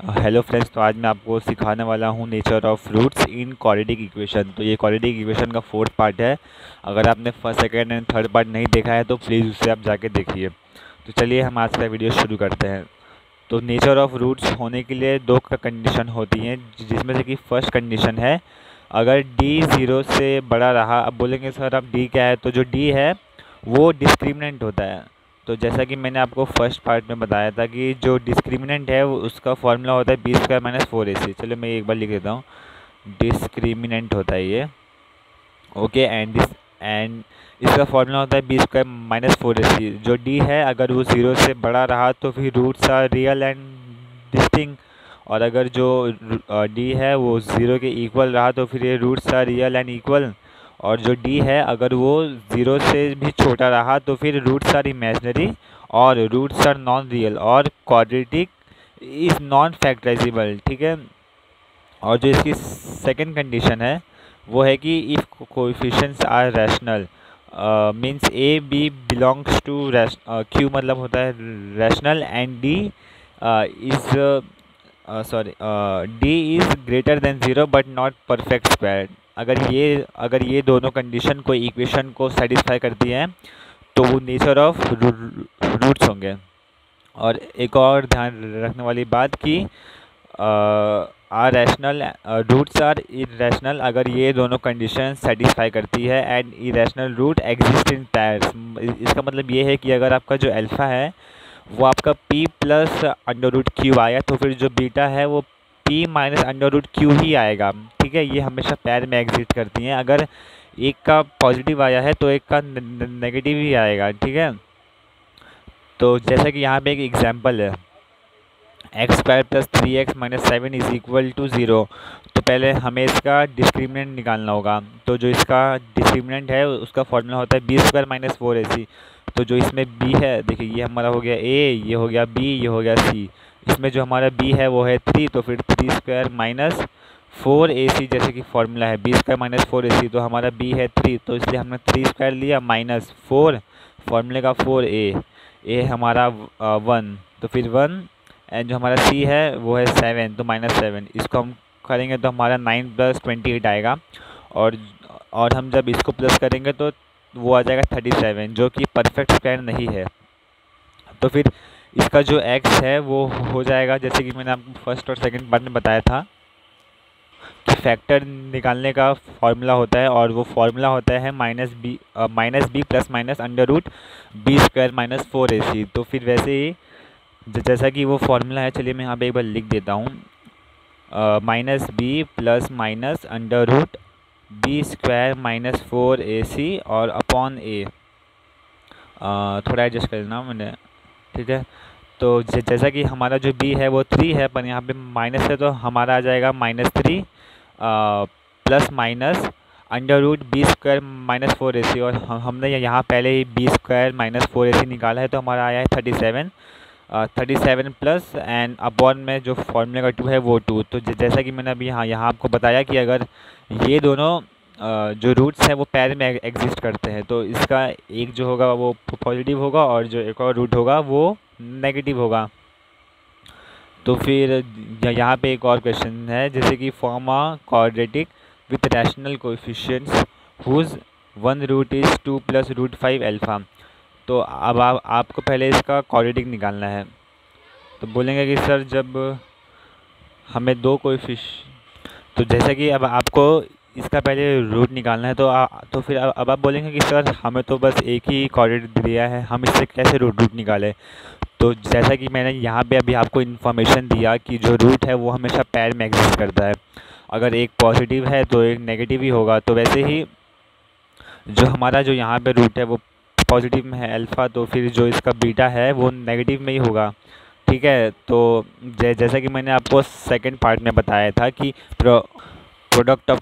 Hello friends, तो आज मैं आपको सिखाने वाला हूँ nature of roots in quadratic equation. तो ये क्वाड्रेटिक इक्वेशन का फोर्थ पार्ट है। अगर आपने first second and third part नहीं देखा है तो प्लीज़ उसे आप जाके देखिए। तो चलिए हम आज का वीडियो शुरू करते हैं। तो नेचर ऑफ रूट्स होने के लिए दो कंडीशन होती हैं, जिसमें से कि फर्स्ट कंडीशन है अगर डी ज़ीरो से बड़ा रहा। अब बोलेंगे सर अब डी क्या है, तो जो डी है वो डिस्क्रिमिनेंट होता है। तो जैसा कि मैंने आपको फर्स्ट पार्ट में बताया था कि जो डिस्क्रिमिनेंट है वो उसका फॉर्मूला होता है बी स्क्वायर माइनस 4ac। चलो मैं एक बार लिख देता हूँ, डिस्क्रिमिनेंट होता है ये, ओके। एंड इसका फॉर्मूला होता है बी स्क्वायर माइनस 4ac। जो डी है अगर वो ज़ीरो से बड़ा रहा तो फिर roots are real and distinct, और अगर जो डी है वो ज़ीरो के इक्वल रहा तो फिर ये roots are real and equal. और जो डी है अगर वो ज़ीरो से भी छोटा रहा तो फिर रूट्स आर इमेजनरी और रूट्स आर नॉन रियल और क्वाड्रेटिक इज़ नॉन फैक्टराइजेबल, ठीक है। और जो इसकी सेकंड कंडीशन है वो है कि if coefficients are rational, means A B belongs to Q, मतलब होता है rational, and D is D is greater than zero but not perfect square. अगर ये दोनों कंडीशन कोई इक्वेशन को सेटिस्फाई करती हैं तो वो नेचर ऑफ रूट्स होंगे। और एक और ध्यान रखने वाली बात कि are rational roots are irrational अगर ये दोनों कंडीशन सेटिस्फाई करती है, and irrational root exist in pairs. इसका मतलब ये है कि अगर आपका जो अल्फ़ा है वो आपका p plus under root q आया तो फिर जो बीटा है वो p minus under root q ही आएगा, ठीक है। ये हमेशा पैर में एग्जिस्ट करती हैं। अगर एक का पॉजिटिव आया है तो एक का नेगेटिव ही आएगा, ठीक है। तो जैसा कि यहाँ पे एक एग्जांपल है, X square plus 3x minus 7 is equal to 0। तो पहले हमें इसका डिस्क्रिमिनेंट निकालना होगा। तो जो इसका डिस्क्रिमिनेंट है उसका फॉर्मूला होता है बी स्क्वायर माइनस 4ac। तो जो इसमें b है, देखिए ये हमारा हो गया a, ये हो गया b, ये हो गया c। इसमें जो हमारा b है वो है 3, तो फिर 3 स्क्वायर माइनस 4ac, जैसे कि फॉर्मूला है बी स्क्वायर माइनस 4ac। तो हमारा b है 3, तो इसलिए हमने 3 स्क्वायर लिया माइनस 4, फॉर्मूले का 4a हमारा 1, तो फिर 1, एंड जो हमारा c है वो है 7, तो माइनस 7। इसको हम करेंगे तो हमारा 9 प्लस 28 आएगा। और हम जब इसको प्लस करेंगे तो वो आ जाएगा 37, जो कि परफेक्ट स्क्वायर नहीं है। तो फिर इसका जो x है वो हो जाएगा, जैसे कि मैंने आपको फर्स्ट और सेकंड पार्ट में बताया था कि फैक्टर निकालने का फॉर्मूला होता है, और वो फॉर्मूला होता है minus B plus minus under root B square minus 4ac। तो फिर वैसे ही जैसा कि वो फॉर्मूला है, चलिए मैं यहाँ पे एक बार लिख देता हूँ, minus B plus minus under root B square minus 4ac और अपॉन a। थोड़ा एडजस्ट कर लेना मैंने, ठीक है। तो जैसा कि हमारा जो b है वो 3 है, पर यहाँ पे माइनस है तो हमारा आ जाएगा -3 plus minus under root B square minus 4ac। और हमने यहाँ पहले ही बी स्क्वायर माइनस 4ac निकाला है, तो हमारा आया है 37 प्लस एंड अपॉन में जो फॉर्मूले का 2 है वो 2। तो जैसा कि मैंने अभी यहाँ आपको बताया कि अगर ये दोनों जो रूट्स हैं वो पैर में एग्जिस्ट करते हैं तो इसका एक जो होगा वो पॉजिटिव होगा और जो एक और रूट होगा वो नेगेटिव होगा। तो फिर यहाँ पे एक और क्वेश्चन है, जैसे कि form a quadratic with rational coefficients whose one root is 2 plus root 5 alpha. तो अब आपको पहले इसका क्वाड्रेटिक निकालना है। तो बोलेंगे कि सर जब हमें दो तो जैसा कि अब आपको इसका पहले रूट निकालना है तो फिर अब आप बोलेंगे कि सर हमें तो बस एक ही क्वाड्रेटिक दिया है, हम इससे कैसे रूट निकालें। तो जैसा कि मैंने यहाँ पे अभी आपको इन्फॉर्मेशन दिया कि जो रूट है वो हमेशा पैर में एग्जिस्ट करता है। अगर एक पॉजिटिव है तो एक नेगेटिव ही होगा। तो वैसे ही जो हमारा जो यहाँ पे रूट है वो पॉजिटिव में है अल्फ़ा, तो फिर जो इसका बीटा है वो नेगेटिव में ही होगा, ठीक है। तो जैसा कि मैंने आपको सेकंड पार्ट में बताया था कि product of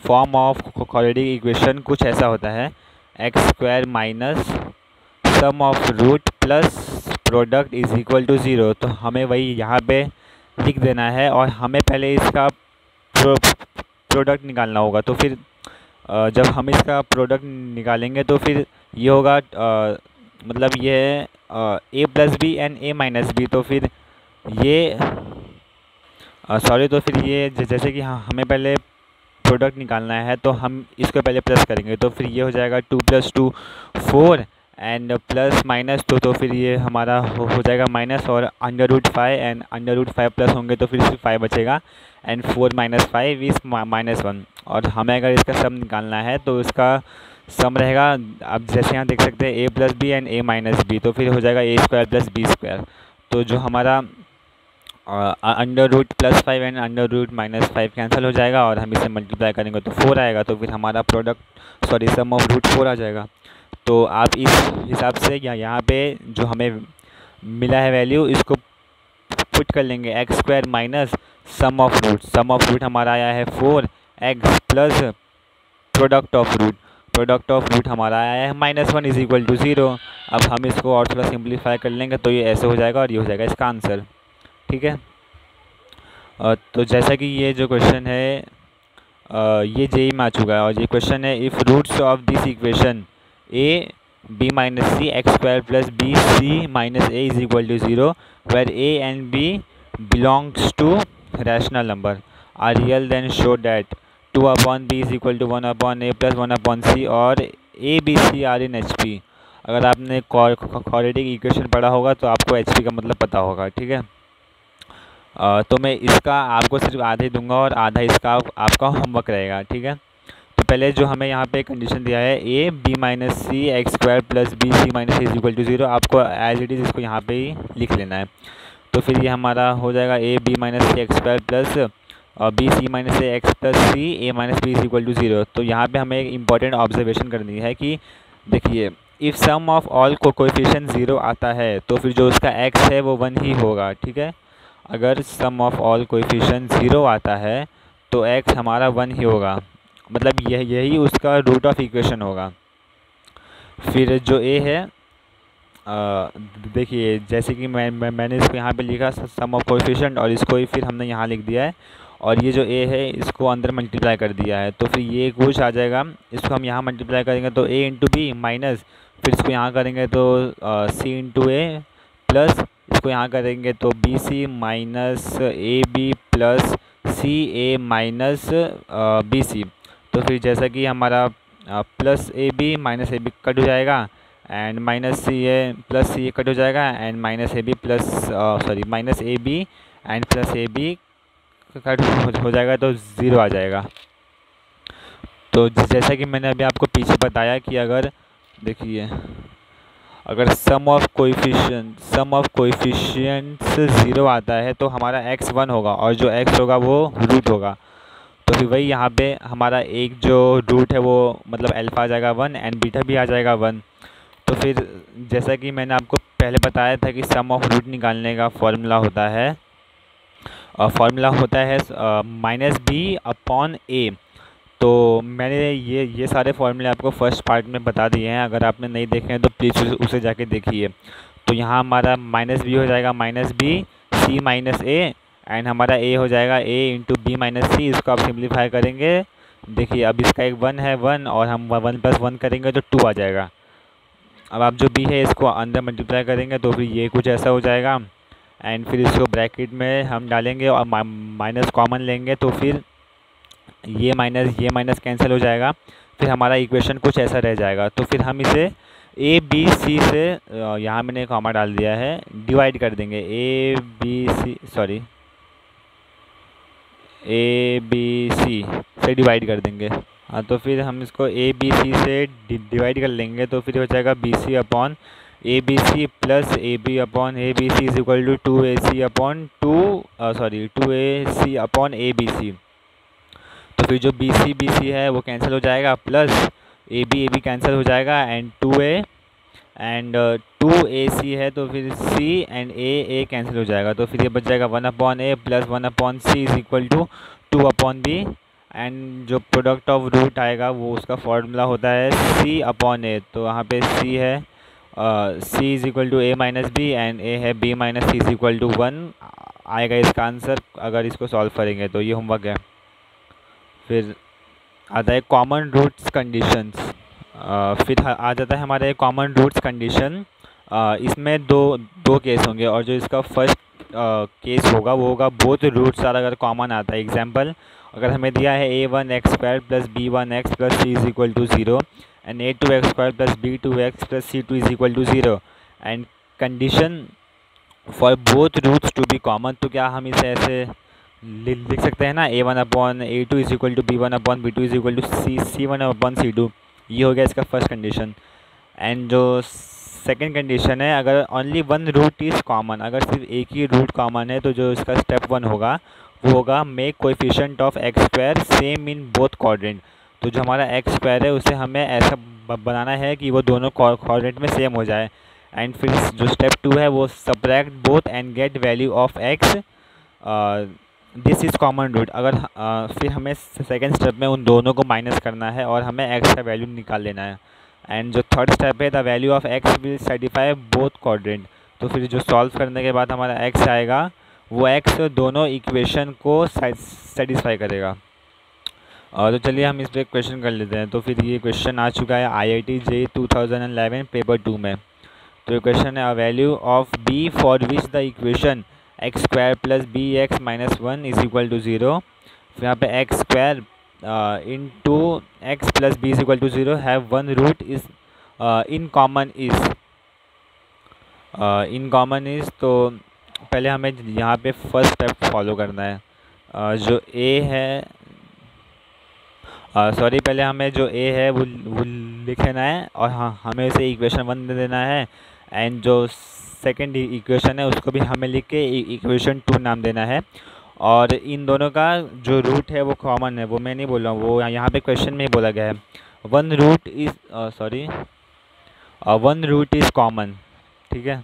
form of quadratic equation कुछ ऐसा होता है, X square minus sum of root plus product is equal to 0। तो हमें वही यहाँ पे लिख देना है और हमें पहले इसका प्रोडक्ट निकालना होगा। तो फिर जब हम इसका प्रोडक्ट निकालेंगे तो फिर ये होगा मतलब ये है a plus B and a minus B. तो फिर ये सॉरी, तो फिर ये जैसे कि हमें पहले प्रोडक्ट निकालना है तो हम इसको पहले प्लस करेंगे, तो फिर ये हो जाएगा 2 + 2 4 एंड प्लस माइनस तो फिर ये हमारा हो जाएगा माइनस, और √5 एंड √5 प्लस होंगे तो फिर 5 बचेगा, एंड 4 - 5 इज़ -1। और हमें अगर इसका सम निकालना है तो इसका सम रहेगा, अब जैसे यहाँ देख सकते हैं a + b and a - b, तो फिर हो जाएगा a² + b²। तो जो हमारा √+5 एंड √-5 कैंसिल हो जाएगा, और हम इसे मल्टीप्लाई करेंगे तो 4 आएगा, तो फिर हमारा प्रोडक्ट सॉरी सम ऑफ √4 आ जाएगा। तो आप इस हिसाब से यहाँ पे जो हमें मिला है वैल्यू, इसको पुट कर लेंगे x² minus sum of root हमारा आया है 4x plus product of root हमारा आया है -1 = 0। अब हम इसको और थोड़ा सिंप्लीफाई कर लेंगे तो ये ऐसे हो जाएगा, और ये हो जाएगा इसका आंसर। ठीक है, तो जैसा कि ये जो क्वेश्चन है ये जेई में आ चुका है, और ये क्वेश्चन है if roots of this equation a b - c x² + b c - a = 0 where a and b belongs to rational number are real, then show that 2/b = 1/a + 1/c और a b c are in HP। अगर आपने quadratic equation पढ़ा होगा तो आपको HP का मतलब पता होगा। ठीक है, तो मैं इसका आपको सिर्फ आधा ही दूंगा और आधा इसका आपका होमवर्क रहेगा। ठीक है, तो पहले जो हमें यहाँ पे कंडीशन दिया है a b - c x² + b c - a = 0, आपको एज इट इज़ इसको यहाँ पे ही लिख लेना है। तो फिर ये हमारा हो जाएगा a b - c x² + b c - a x + c a - b = 0। तो यहाँ पे हमें एक इम्पॉर्टेंट ऑब्जर्वेशन करनी है कि देखिए, if sum of all coefficient 0 आता है तो फिर जो उसका x है वो 1 ही होगा। ठीक है, अगर सम ऑफ ऑल कोएफिशिएंट 0 आता है तो x हमारा 1 ही होगा, मतलब यही उसका रूट ऑफ इक्वेशन होगा। फिर जो a है, देखिए जैसे कि मैंने इसको यहाँ पे लिखा सम ऑफ कोएफिशिएंट, और इसको ही फिर हमने यहाँ लिख दिया है, और ये जो a है इसको अंदर मल्टीप्लाई कर दिया है, तो फिर ये कुछ आ जाएगा। इसको हम यहाँ मल्टीप्लाई करेंगे तो a × b माइनस, फिर इसको यहाँ करेंगे तो c × a प्लस, इसको यहाँ करेंगे तो BC - AB plus CA - BC। तो फिर जैसा कि हमारा प्लस AB - AB कट हो जाएगा, and -CA plus CA cut हो जाएगा, and -AB plus sorry -AB and plus AB cut हो जाएगा, तो 0 आ जाएगा। तो जैसा कि मैंने अभी आपको पीछे बताया कि अगर देखिए, अगर सम ऑफ कोएफिशिएंट्स 0 आता है तो हमारा x 1 होगा, और जो x होगा वो रूट होगा। तो फिर वही यहाँ पे हमारा एक जो रूट है वो मतलब अल्फ़ा आ जाएगा 1, एंड बीटा भी आ जाएगा 1। तो फिर जैसा कि मैंने आपको पहले बताया था कि सम ऑफ रूट निकालने का फॉर्मूला होता है -b/a। तो मैंने ये सारे फॉर्मूले आपको फर्स्ट पार्ट में बता दिए हैं, अगर आपने नहीं देखे हैं तो प्लीज़ उसे जाके देखिए। तो यहाँ हमारा -b हो जाएगा -b c - a, एंड हमारा a हो जाएगा a × b - c। इसको आप सिंप्लीफाई करेंगे, देखिए अब इसका एक 1 है 1, और हम 1 + 1 करेंगे तो 2 आ जाएगा। अब आप जो b है इसको अंदर मल्टीप्लाई करेंगे तो फिर ये कुछ ऐसा हो जाएगा, एंड फिर इसको ब्रैकेट में हम डालेंगे और माइनस कॉमन लेंगे, तो फिर ये माइनस कैंसिल हो जाएगा। फिर हमारा इक्वेशन कुछ ऐसा रह जाएगा। तो फिर हम इसे a b c से यहाँ मैंने कॉमा डाल दिया है, डिवाइड कर देंगे a b c से डिवाइड कर देंगे। हाँ, तो फिर हम इसको a b c से डिवाइड कर लेंगे, तो फिर हो जाएगा BC/ABC प्लस AB/ABC = 2AC/ABC। तो फिर जो BC है वो कैंसिल हो जाएगा, प्लस AB कैंसिल हो जाएगा, एंड 2A एंड 2AC है, तो फिर C एंड A कैंसिल हो जाएगा, तो फिर ये बच जाएगा 1/a plus 1/c = 2/b। And जो प्रोडक्ट ऑफ रूट आएगा वो उसका फॉर्मूला होता है C/a। तो यहाँ पे C है C = a - b, and a है b - c = 1 आएगा इसका आंसर, अगर इसको सॉल्व करेंगे तो। ये होमवर्क है। फिर आता है कॉमन रूट्स कंडीशंस। फिर आ जाता है हमारे कॉमन रूट्स कंडीशन। इसमें दो केस होंगे, और जो इसका केस होगा वो होगा बोथ रूट्स आर अगर कॉमन आता है। एग्जांपल, अगर हमें दिया है a1x² plus b1x plus c is equal to 0 and a2x² plus b2x plus c2 is equal to 0 and condition for both roots to be common, तो क्या हम इसे ऐसे लिख सकते हैं ना, a1/a2 is equal to b1/b2 is equal to c1/c2। ये हो गया इसका फर्स्ट कंडीशन। एंड जो सेकंड कंडीशन है, अगर only one root is common, अगर सिर्फ एक ही रूट कॉमन है, तो जो इसका स्टेप 1 होगा वो होगा make coefficient of x² same in both quadrant. तो जो हमारा x² है उसे हमें ऐसा बनाना है कि वो दोनों क्वाड्रेंट में सेम हो जाए। एंड फिर जो स्टेप 2 है वो subtract both and get value of x, this is common root. अगर फिर हमें सेकेंड स्टेप में उन दोनों को माइनस करना है और हमें x का वैल्यू निकाल लेना है। एंड जो थर्ड स्टेप है, the value of x will satisfy both quadrant. तो फिर जो सॉल्व करने के बाद हमारा x आएगा, वो x दोनों इक्वेशन को सेटिस्फाई करेगा। और तो चलिए हम इस पर क्वेश्चन कर लेते हैं। तो फिर ये क्वेश्चन आ चुका है IIT JEE 2011 पेपर 2 में। तो ये क्वेश्चन है, a value of b for which the equation x² plus bx minus 1 is equal to 0। फिर यहाँ पे x² into x plus b is equal to 0 have one root is in common is तो पहले हमें यहाँ पे first step follow करना है। जो a है, सॉरी, पहले हमें जो a है वो लिखना है और हाँ हमें उसे इक्वेशन 1 दे देना है। एंड जो सेकंड इक्वेशन है उसको भी हमें लिख के इक्वेशन 2 नाम देना है। और इन दोनों का जो रूट है वो कॉमन है, वो मैं नहीं बोल रहा हूँ, वो यहाँ पे क्वेश्चन में ही बोला गया है। वन रूट इज़ कॉमन, ठीक है।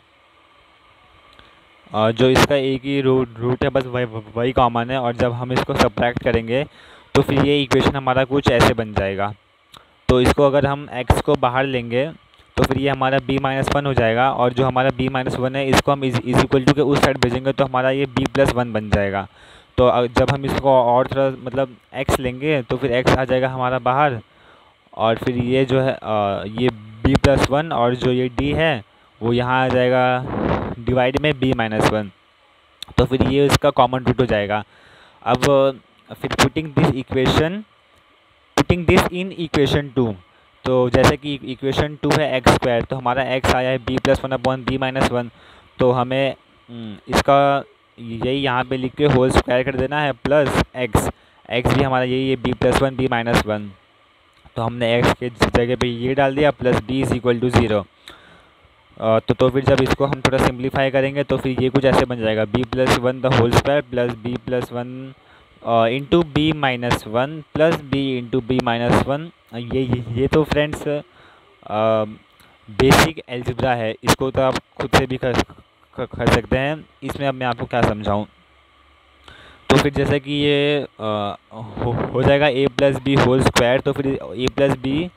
जो इसका एक ही रूट है बस वही कॉमन है। और जब हम इसको सब्ट्रैक्ट करेंगे तो फिर ये इक्वेशन हमारा कुछ ऐसे बन जाएगा। तो इसको अगर हम x को बाहर लेंगे तो फिर ये हमारा b-1 हो जाएगा। और जो हमारा b-1 है इसको हम इज इक्वल टू के उस साइड भेजेंगे तो हमारा ये b+1 बन जाएगा। तो जब हम इसको और थोड़ा मतलब x लेंगे तो फिर x आ जाएगा हमारा बाहर, और फिर ये जो है ये b+1 और जो ये d है वो यहाँ आ जाएगा डिवाइड में b-1। तो फिर ये इसका कॉमन रूट हो जाएगा। अब फिर पुटिंग दिस इन इक्वेशन 2, तो जैसे कि इक्वेशन 2 है x², तो हमारा x आया है b+1/b-1। तो हमें इसका यही यहाँ पे लिख के होल स्क्वायर कर देना है प्लस x भी हमारा यही है b+1/b-1। तो हमने x के जगह पे ये डाल दिया plus b is equal to 0। तो फिर जब इसको हम थोड़ा सिंप्लीफाई करेंगे तो फिर ये कुछ ऐसे बन जाएगा b+1 the whole square plus b+1 into b-1 plus b into b-1। ये तो फ्रेंड्स बेसिक एल्जेब्रा है, इसको तो आप खुद से भी कर सकते हैं। इसमें अब मैं आपको क्या समझाऊं। तो फिर जैसे कि ये हो जाएगा a plus B whole square, तो फिर a plus B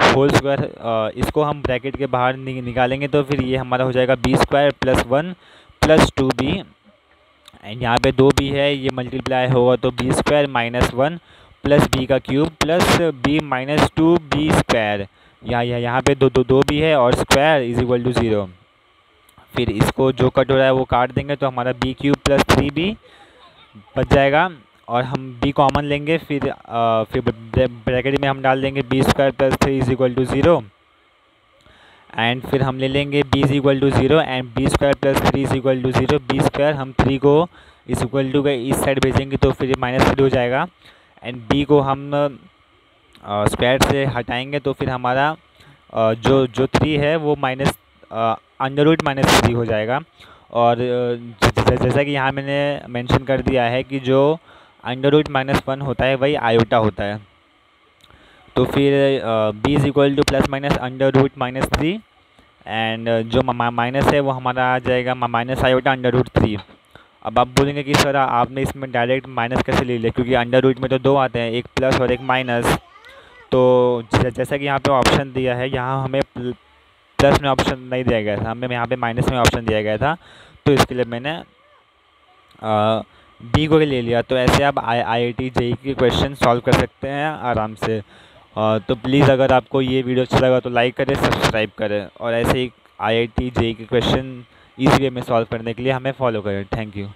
whole square इसको हम ब्रैकेट के बाहर निकालेंगे तो फिर ये हमारा हो जाएगा b² plus 1 plus 2b। And यहाँ पे 2b है, ये मल्टीप्लाई होगा तो b² माइनस 1 प्लस b का cube plus b minus 2b²। यहाँ पे दो b है और स्क्वायर इज इक्वल टू 0। फिर इसको जो कट हो रहा है वो काट देंगे तो हमारा b³ प्लस 3b बच जाएगा। और हम b कॉमन लेंगे, फिर ब्रैकेट में हम डाल देंगे b² plus 3 is equal to 0। And फिर हम ले लेंगे b is equal to 0 and b² plus 3 is equal to 0। b² हम 3 को इज इक्वल टू के इस साइड भेजेंगे तो फिर -3 हो जाएगा। एंड b को हम स्क्वायर से हटाएंगे तो फिर हमारा जो 3 है वो √-3 हो जाएगा। और जैसा कि यहाँ मैंने मेंशन कर दिया है कि जो √-1 होता है वही आयोटा होता है। तो फिर b is equal two plus minus √-3 and जो माइनस है वो हमारा आ जाएगा माइनस आयोटा √3। अब आप बोलेंगे कि सर आपने इसमें डायरेक्ट माइनस कैसे ले लिया, क्योंकि अंडर रूट में तो 2 आते हैं, एक प्लस और एक माइनस। तो जैसा कि यहाँ पे ऑप्शन दिया है, यहाँ हमें प्लस में ऑप्शन नहीं दिया गया था, हमें यहाँ पे माइनस में ऑप्शन दिया गया था, तो इसके लिए मैंने बी को ले लिया। तो ऐसे आप IIT JEE के क्वेश्चन सॉल्व कर सकते हैं आराम से। तो प्लीज़ अगर आपको ये वीडियो अच्छा लगा तो लाइक करें, सब्सक्राइब करें, और ऐसे ही IIT JEE के क्वेश्चन इजी वे में सॉल्व करने के लिए हमें फॉलो करें। Thank you.